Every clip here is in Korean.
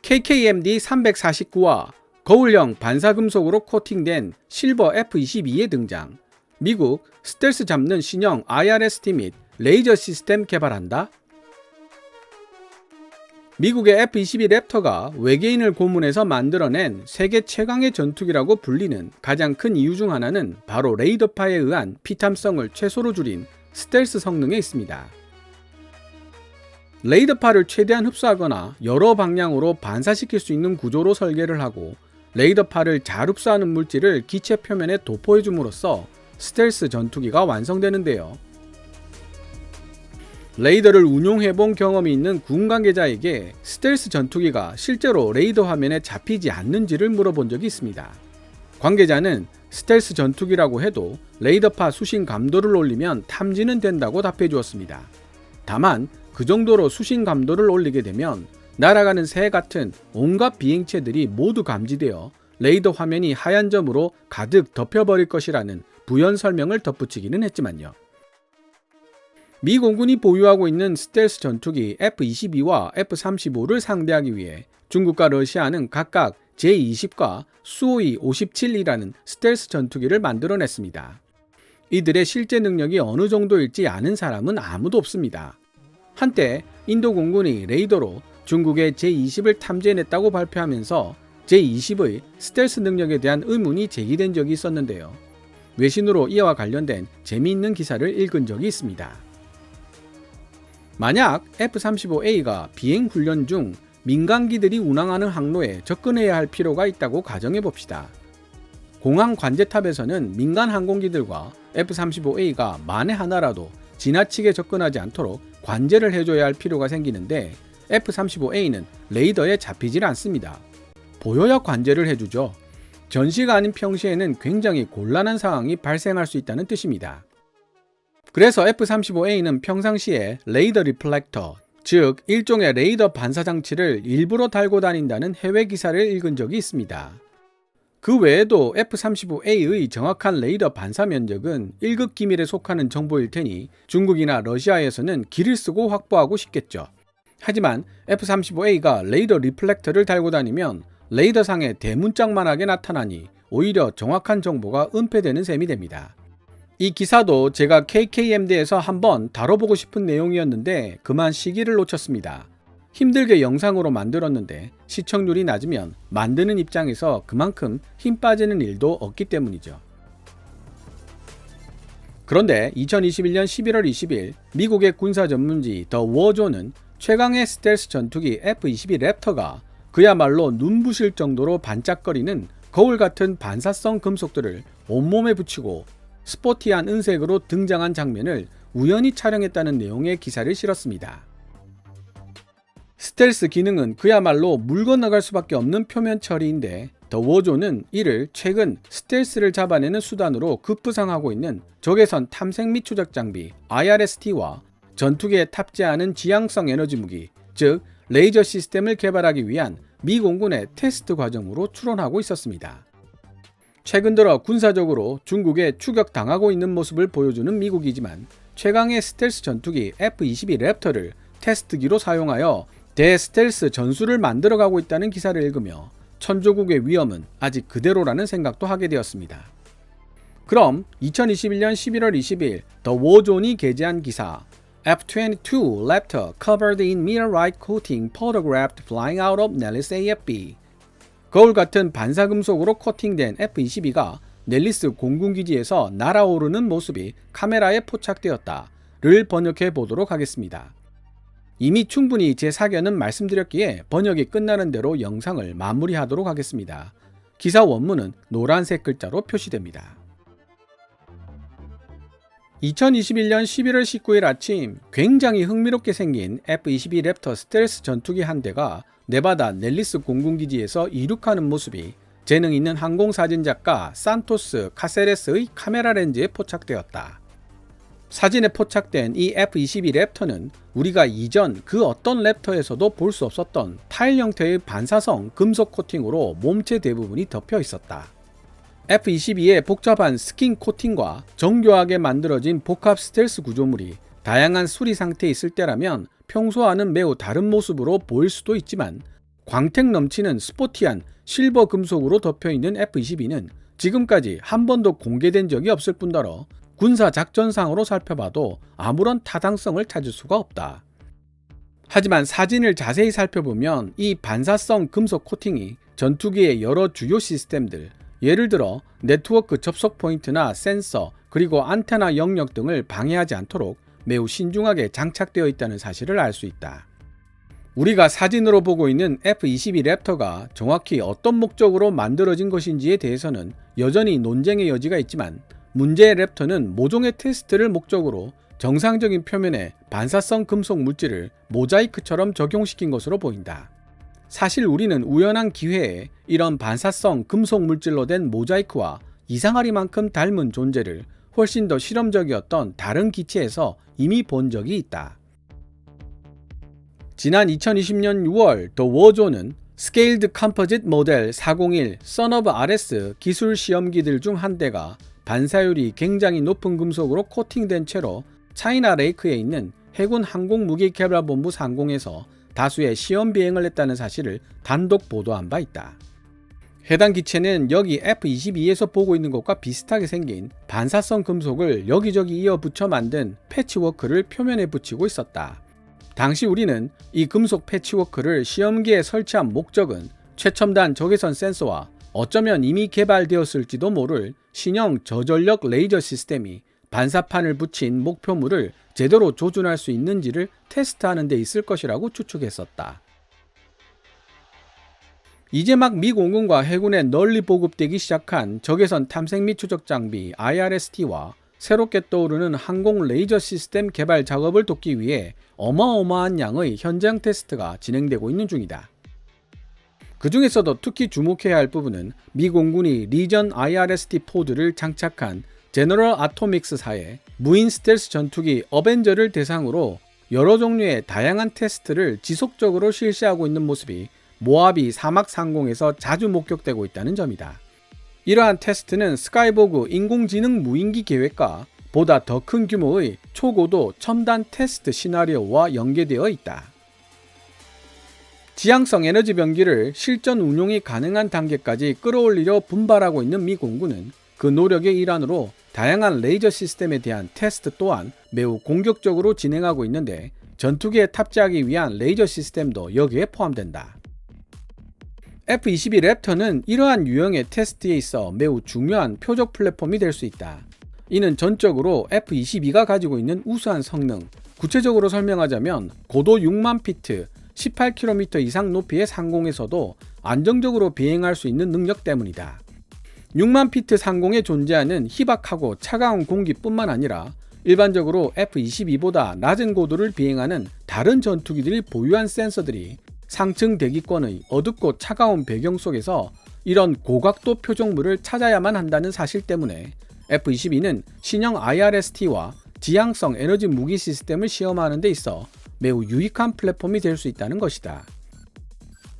KKMD 349와 거울형 반사금속으로 코팅된 실버 F-22의 등장. 미국 스텔스 잡는 신형 IRST 및 레이저 시스템 개발한다. 미국의 F-22 랩터가 외계인을 고문해서 만들어낸 세계 최강의 전투기라고 불리는 가장 큰 이유 중 하나는 바로 레이더파에 의한 피탐성을 최소로 줄인 스텔스 성능에 있습니다. 레이더파를 최대한 흡수하거나 여러 방향으로 반사시킬 수 있는 구조로 설계를 하고 레이더파를 잘 흡수하는 물질을 기체 표면에 도포해 줌으로써 스텔스 전투기가 완성되는데요. 레이더를 운용해본 경험이 있는 군 관계자에게 스텔스 전투기가 실제로 레이더 화면에 잡히지 않는지를 물어본 적이 있습니다. 관계자는 스텔스 전투기라고 해도 레이더파 수신 감도를 올리면 탐지는 된다고 답해 주었습니다. 다만 그 정도로 수신 감도를 올리게 되면 날아가는 새 같은 온갖 비행체들이 모두 감지되어 레이더 화면이 하얀 점으로 가득 덮여버릴 것이라는 부연 설명을 덧붙이기는 했지만요. 미 공군이 보유하고 있는 스텔스 전투기 F-22와 F-35를 상대하기 위해 중국과 러시아는 각각 제-20과 수호이 57이라는 스텔스 전투기를 만들어냈습니다. 이들의 실제 능력이 어느 정도일지 아는 사람은 아무도 없습니다. 한때 인도 공군이 레이더로 중국의 제-20을 탐지해냈다고 발표하면서 제-20의 스텔스 능력에 대한 의문이 제기된 적이 있었는데요. 외신으로 이와 관련된 재미있는 기사를 읽은 적이 있습니다. 만약 F-35A가 비행 훈련 중 민간기들이 운항하는 항로에 접근해야 할 필요가 있다고 가정해 봅시다. 공항 관제탑에서는 민간 항공기들과 F-35A가 만에 하나라도 지나치게 접근하지 않도록 관제를 해줘야 할 필요가 생기는데 F-35A는 레이더에 잡히질 않습니다. 보여야 관제를 해주죠. 전시가 아닌 평시에는 굉장히 곤란한 상황이 발생할 수 있다는 뜻입니다. 그래서 F-35A는 평상시에 레이더 리플렉터, 즉 일종의 레이더 반사 장치를 일부러 달고 다닌다는 해외 기사를 읽은 적이 있습니다. 그 외에도 F-35A의 정확한 레이더 반사 면적은 1급 기밀에 속하는 정보일 테니 중국이나 러시아에서는 길을 쓰고 확보하고 싶겠죠. 하지만 F-35A가 레이더 리플렉터를 달고 다니면 레이더상에 대문짝만하게 나타나니 오히려 정확한 정보가 은폐되는 셈이 됩니다. 이 기사도 제가 KKMD에서 한번 다뤄보고 싶은 내용이었는데 그만 시기를 놓쳤습니다. 힘들게 영상으로 만들었는데 시청률이 낮으면 만드는 입장에서 그만큼 힘 빠지는 일도 없기 때문이죠. 그런데 2021년 11월 20일 미국의 군사 전문지 더 워존은 최강의 스텔스 전투기 F-22 랩터가 그야말로 눈부실 정도로 반짝거리는 거울 같은 반사성 금속들을 온몸에 붙이고 스포티한 은색으로 등장한 장면을 우연히 촬영했다는 내용의 기사를 실었습니다. 스텔스 기능은 그야말로 물 건너갈 수밖에 없는 표면 처리인데 더 워존은 이를 최근 스텔스를 잡아내는 수단으로 급부상하고 있는 적외선 탐색 및 추적 장비 IRST와 전투기에 탑재하는 지향성 에너지 무기, 즉 레이저 시스템을 개발하기 위한 미 공군의 테스트 과정으로 추론하고 있었습니다. 최근 들어 군사적으로 중국에 추격당하고 있는 모습을 보여주는 미국이지만 최강의 스텔스 전투기 F-22 랩터를 테스트기로 사용하여 대스텔스 전술을 만들어가고 있다는 기사를 읽으며 천조국의 위험은 아직 그대로라는 생각도 하게 되었습니다. 그럼 2021년 11월 20일 더 워존이 게재한 기사 F-22 Raptor covered in meteorite coating photographed flying out of Nellis AFB. 거울 같은 반사금속으로 코팅된 F-22가 넬리스 공군기지에서 날아오르는 모습이 카메라에 포착되었다를 번역해 보도록 하겠습니다. 이미 충분히 제 사견은 말씀드렸기에 번역이 끝나는 대로 영상을 마무리하도록 하겠습니다. 기사 원문은 노란색 글자로 표시됩니다. 2021년 11월 19일 아침 굉장히 흥미롭게 생긴 F-22 랩터 스텔스 전투기 한 대가 네바다 넬리스 공군기지에서 이륙하는 모습이 재능 있는 항공사진작가 산토스 카세레스의 카메라 렌즈에 포착되었다. 사진에 포착된 이 F-22 랩터는 우리가 이전 그 어떤 랩터에서도 볼 수 없었던 타일 형태의 반사성 금속 코팅으로 몸체 대부분이 덮여 있었다. F-22의 복잡한 스킨 코팅과 정교하게 만들어진 복합 스텔스 구조물이 다양한 수리 상태에 있을 때라면 평소와는 매우 다른 모습으로 보일 수도 있지만 광택 넘치는 스포티한 실버 금속으로 덮여있는 F-22는 지금까지 한 번도 공개된 적이 없을 뿐더러 군사 작전상으로 살펴봐도 아무런 타당성을 찾을 수가 없다. 하지만 사진을 자세히 살펴보면 이 반사성 금속 코팅이 전투기의 여러 주요 시스템들, 예를 들어 네트워크 접속 포인트나 센서, 그리고 안테나 영역 등을 방해하지 않도록 매우 신중하게 장착되어 있다는 사실을 알 수 있다. 우리가 사진으로 보고 있는 F-22 랩터가 정확히 어떤 목적으로 만들어진 것인지에 대해서는 여전히 논쟁의 여지가 있지만, 문제의 랩터는 모종의 테스트를 목적으로 정상적인 표면에 반사성 금속 물질을 모자이크처럼 적용시킨 것으로 보인다. 사실 우리는 우연한 기회에 이런 반사성 금속 물질로 된 모자이크와 이상하리만큼 닮은 존재를 훨씬 더 실험적이었던 다른 기체에서 이미 본 적이 있다. 지난 2020년 6월 더 워존은 Scaled Composite Model 401 Son of RS 기술 시험기들 중 한 대가 반사율이 굉장히 높은 금속으로 코팅된 채로 차이나 레이크에 있는 해군 항공무기개발본부 상공에서 다수의 시험 비행을 했다는 사실을 단독 보도한 바 있다. 해당 기체는 여기 F-22에서 보고 있는 것과 비슷하게 생긴 반사성 금속을 여기저기 이어 붙여 만든 패치워크를 표면에 붙이고 있었다. 당시 우리는 이 금속 패치워크를 시험기에 설치한 목적은 최첨단 적외선 센서와 어쩌면 이미 개발되었을지도 모를 신형 저전력 레이저 시스템이 반사판을 붙인 목표물을 제대로 조준할 수 있는지를 테스트하는 데 있을 것이라고 추측했었다. 이제 막 미 공군과 해군에 널리 보급되기 시작한 적외선 탐색 및 추적 장비 IRST와 새롭게 떠오르는 항공 레이저 시스템 개발 작업을 돕기 위해 어마어마한 양의 현장 테스트가 진행되고 있는 중이다. 그 중에서도 특히 주목해야 할 부분은 미 공군이 리전 IRST 포드를 장착한 제너럴 아토믹스사의 무인 스텔스 전투기 어벤저를 대상으로 여러 종류의 다양한 테스트를 지속적으로 실시하고 있는 모습이 모하비 사막 상공에서 자주 목격되고 있다는 점이다. 이러한 테스트는 스카이보그 인공지능 무인기 계획과 보다 더 큰 규모의 초고도 첨단 테스트 시나리오와 연계되어 있다. 지향성 에너지 병기를 실전 운용이 가능한 단계까지 끌어올리려 분발하고 있는 미 공군은 그 노력의 일환으로 다양한 레이저 시스템에 대한 테스트 또한 매우 공격적으로 진행하고 있는데, 전투기에 탑재하기 위한 레이저 시스템도 여기에 포함된다. F-22 랩터는 이러한 유형의 테스트에 있어 매우 중요한 표적 플랫폼이 될 수 있다. 이는 전적으로 F-22가 가지고 있는 우수한 성능, 구체적으로 설명하자면 고도 6만 피트, 18km 이상 높이의 상공에서도 안정적으로 비행할 수 있는 능력 때문이다. 6만 피트 상공에 존재하는 희박하고 차가운 공기뿐만 아니라 일반적으로 F-22보다 낮은 고도를 비행하는 다른 전투기들이 보유한 센서들이 상층 대기권의 어둡고 차가운 배경 속에서 이런 고각도 표적물을 찾아야만 한다는 사실 때문에 F-22는 신형 IRST와 지향성 에너지 무기 시스템을 시험하는 데 있어 매우 유익한 플랫폼이 될 수 있다는 것이다.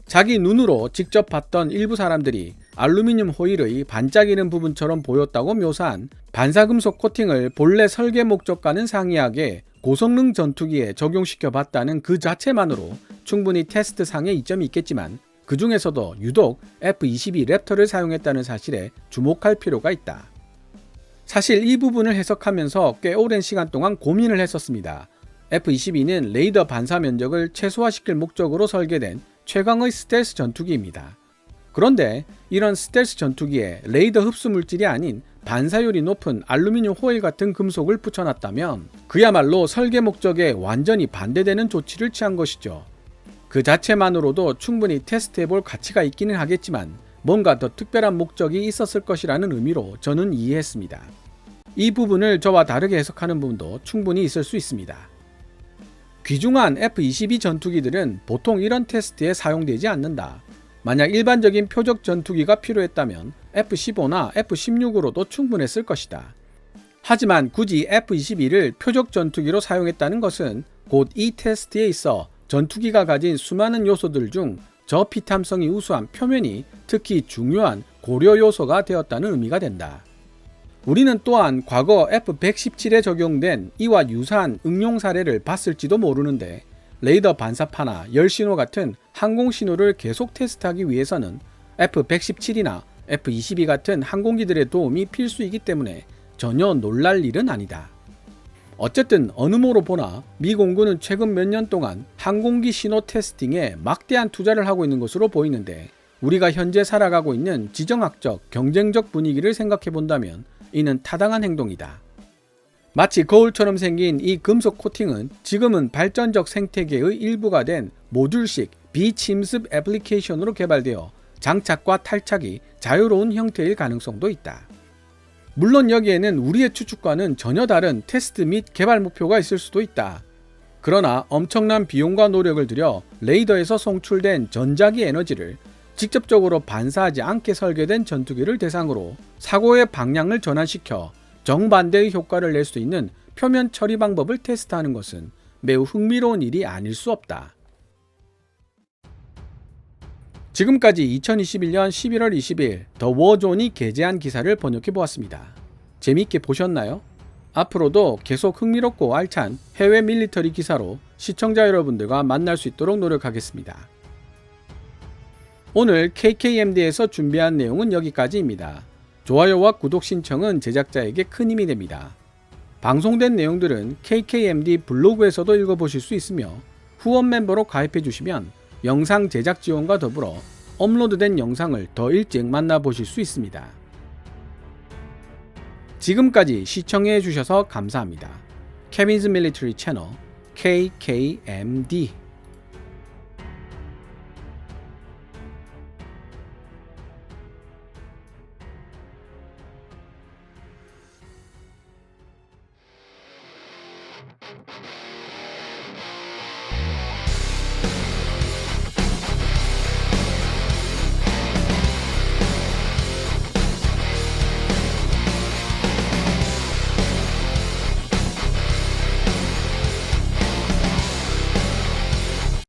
자기 눈으로 직접 봤던 일부 사람들이 알루미늄 호일의 반짝이는 부분처럼 보였다고 묘사한 반사금속 코팅을 본래 설계 목적과는 상이하게 고성능 전투기에 적용시켜 봤다는 그 자체만으로 충분히 테스트상의 이점이 있겠지만, 그 중에서도 유독 F-22 랩터를 사용했다는 사실에 주목할 필요가 있다. 사실 이 부분을 해석하면서 꽤 오랜 시간 동안 고민을 했었습니다. F-22는 레이더 반사 면적을 최소화시킬 목적으로 설계된 최강의 스텔스 전투기입니다. 그런데 이런 스텔스 전투기에 레이더 흡수 물질이 아닌 반사율이 높은 알루미늄 호일 같은 금속을 붙여놨다면 그야말로 설계 목적에 완전히 반대되는 조치를 취한 것이죠. 그 자체만으로도 충분히 테스트해볼 가치가 있기는 하겠지만 뭔가 더 특별한 목적이 있었을 것이라는 의미로 저는 이해했습니다. 이 부분을 저와 다르게 해석하는 분도 충분히 있을 수 있습니다. 귀중한 F-22 전투기들은 보통 이런 테스트에 사용되지 않는다. 만약 일반적인 표적 전투기가 필요했다면 F-15나 F-16으로도 충분했을 것이다. 하지만 굳이 F-22를 표적 전투기로 사용했다는 것은 곧 이 테스트에 있어 전투기가 가진 수많은 요소들 중 저피탐성이 우수한 표면이 특히 중요한 고려 요소가 되었다는 의미가 된다. 우리는 또한 과거 F-117에 적용된 이와 유사한 응용 사례를 봤을지도 모르는데, 레이더 반사파나 열신호 같은 항공 신호를 계속 테스트하기 위해서는 F-117이나 F-22 같은 항공기들의 도움이 필수이기 때문에 전혀 놀랄 일은 아니다. 어쨌든 어느 모로 보나 미 공군은 최근 몇 년 동안 항공기 신호 테스팅에 막대한 투자를 하고 있는 것으로 보이는데, 우리가 현재 살아가고 있는 지정학적, 경쟁적 분위기를 생각해 본다면 이는 타당한 행동이다. 마치 거울처럼 생긴 이 금속 코팅은 지금은 발전적 생태계의 일부가 된 모듈식 비침습 애플리케이션으로 개발되어 장착과 탈착이 자유로운 형태일 가능성도 있다. 물론 여기에는 우리의 추측과는 전혀 다른 테스트 및 개발 목표가 있을 수도 있다. 그러나 엄청난 비용과 노력을 들여 레이더에서 송출된 전자기 에너지를 직접적으로 반사하지 않게 설계된 전투기를 대상으로 사고의 방향을 전환시켜 정반대의 효과를 낼 수 있는 표면 처리 방법을 테스트하는 것은 매우 흥미로운 일이 아닐 수 없다. 지금까지 2021년 11월 20일 더 워존이 게재한 기사를 번역해 보았습니다. 재미있게 보셨나요? 앞으로도 계속 흥미롭고 알찬 해외 밀리터리 기사로 시청자 여러분들과 만날 수 있도록 노력하겠습니다. 오늘 KKMD에서 준비한 내용은 여기까지입니다. 좋아요와 구독 신청은 제작자에게 큰 힘이 됩니다. 방송된 내용들은 KKMD 블로그에서도 읽어보실 수 있으며, 후원 멤버로 가입해 주시면 영상 제작 지원과 더불어 업로드된 영상을 더 일찍 만나보실 수 있습니다. 지금까지 시청해 주셔서 감사합니다. 케빈스 밀리터리 채널 KKMD